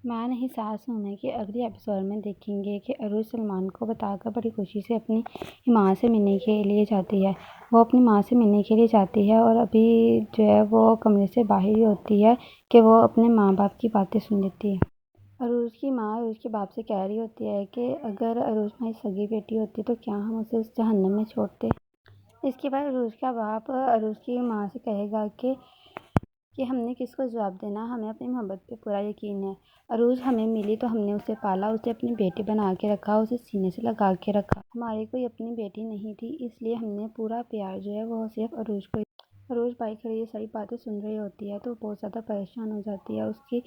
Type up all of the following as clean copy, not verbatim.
میں نہیں سانس ہونے کے اگلے ایپیسوڈ میں دیکھیں گے کہ عروج سلمان کو بتا کر بڑی خوشی سے اپنی ماں سے ملنے کے لیے جاتی ہے۔ وہ اپنی ماں سے ملنے کے لیے جاتی ہے اور ابھی وہ کمرے سے باہر ہی ہوتی ہے کہ وہ اپنے ماں باپ کی باتیں سن لیتی ہے۔ عروج کی ماں عروج کے باپ سے کہہ رہی ہوتی ہے کہ اگر عروج ہماری سگی بیٹی ہوتی تو کیا ہم اسے اس جہنم میں چھوڑتے۔ اس کے بعد عروج کا باپ عروج کی ماں سے کہے گا کہ ہم نے کس کو جواب دینا، ہمیں اپنی محبت پہ پورا یقین ہے۔ عروج ہمیں ملی تو ہم نے اسے پالا، اسے اپنی بیٹی بنا کے رکھا، اسے سینے سے لگا کے رکھا۔ ہماری کوئی اپنی بیٹی نہیں تھی، اس لیے ہم نے پورا پیار وہ صرف عروج کو۔ عروج بائی کھڑی یہ ساری باتیں سن رہی ہوتی ہے تو بہت زیادہ پریشان ہو جاتی ہے، اس کی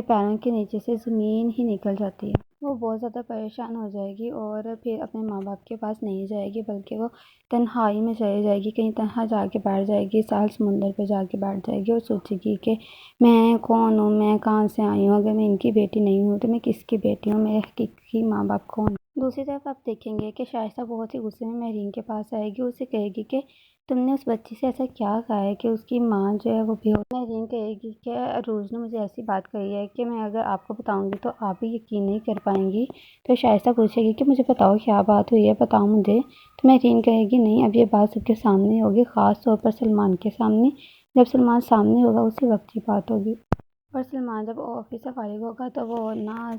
پیروں کے نیچے سے زمین ہی نکل جاتی ہے۔ وہ بہت زیادہ پریشان ہو جائے گی اور پھر اپنے ماں باپ کے پاس نہیں جائے گی بلکہ وہ تنہائی میں چلی جائے گی، کہیں تنہا جا کے بیٹھ جائے گی، ساحل سمندر پہ جا کے بیٹھ جائے گی اور سوچے گی کہ میں کون ہوں، میں کہاں سے آئی ہوں، اگر میں ان کی بیٹی نہیں ہوں تو میں کس کی بیٹی ہوں، میرے حقیقی ماں باپ کون ہیں۔ دوسری طرف آپ دیکھیں گے کہ شائستہ بہت ہی غصے میں مہرین کے پاس آئے گی، اسے کہے گی کہ تم نے اس بچی سے ایسا کیا کہا ہے کہ اس کی ماں وہ بھی ہو۔ مہرین کہے گی کہ عروج نے مجھے ایسی بات کہی ہے کہ میں اگر آپ کو بتاؤں گی تو آپ بھی یقین نہیں کر پائیں گی۔ تو شائستہ پوچھے گی کہ مجھے بتاؤ کیا بات ہوئی ہے، بتاؤ مجھے۔ تو مہرین کہے گی نہیں، اب یہ بات سب کے سامنے ہوگی، خاص طور پر سلمان کے سامنے۔ جب سلمان سامنے ہوگا اسی وقت یہ بات ہوگی۔ اور سلمان جب آفس سے فارغ ہوگا تو وہ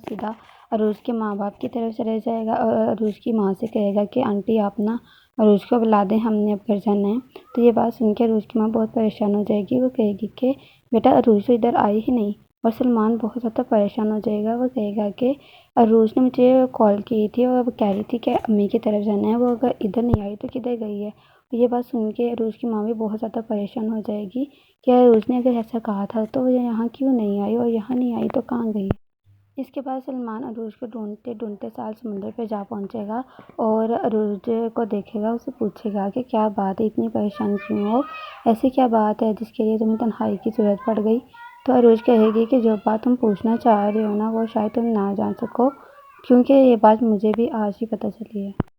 سیدھا عروج کے ماں باپ کی طرف چلے جائے گا اور عروج کی ماں سے کہے گا کہ آنٹی آپ عروج کو بلا دیں، ہم نے اب گھر جانا ہے۔ تو یہ بات سن کے عروج کی ماں بہت پریشان ہو جائے گی، وہ کہے گی کہ بیٹا عروج تو ادھر آئی ہی نہیں۔ اور سلمان بہت زیادہ پریشان ہو جائے گا، وہ کہے گا کہ عروج نے مجھے کال کی تھی اور وہ کہہ رہی تھی کہ امی کی طرف جانا ہے، وہ اگر ادھر نہیں آئی تو کدھر گئی ہے۔ یہ بات سن کے عروج کی ماں بھی بہت زیادہ پریشان ہو جائے گی کہ عروج نے اگر ایسا کہا تھا تو وہ یہاں کیوں نہیں آئی، اور یہاں نہیں آئی تو کہاں گئی۔ اس کے بعد سلمان عروج کو ڈھونڈتے ڈھونڈتے ساحل سمندر پہ جا پہنچے گا اور عروج کو دیکھے گا، اسے پوچھے گا کہ کیا بات ہے، اتنی پریشان کیوں ہو، ایسی کیا بات ہے جس کے لیے تمہیں تنہائی کی ضرورت پڑ گئی۔ تو عروج کہے گی کہ جو بات تم پوچھنا چاہ رہے ہو وہ شاید تم نہ جان سکو، کیونکہ یہ بات مجھے بھی آج ہی پتہ چلی ہے۔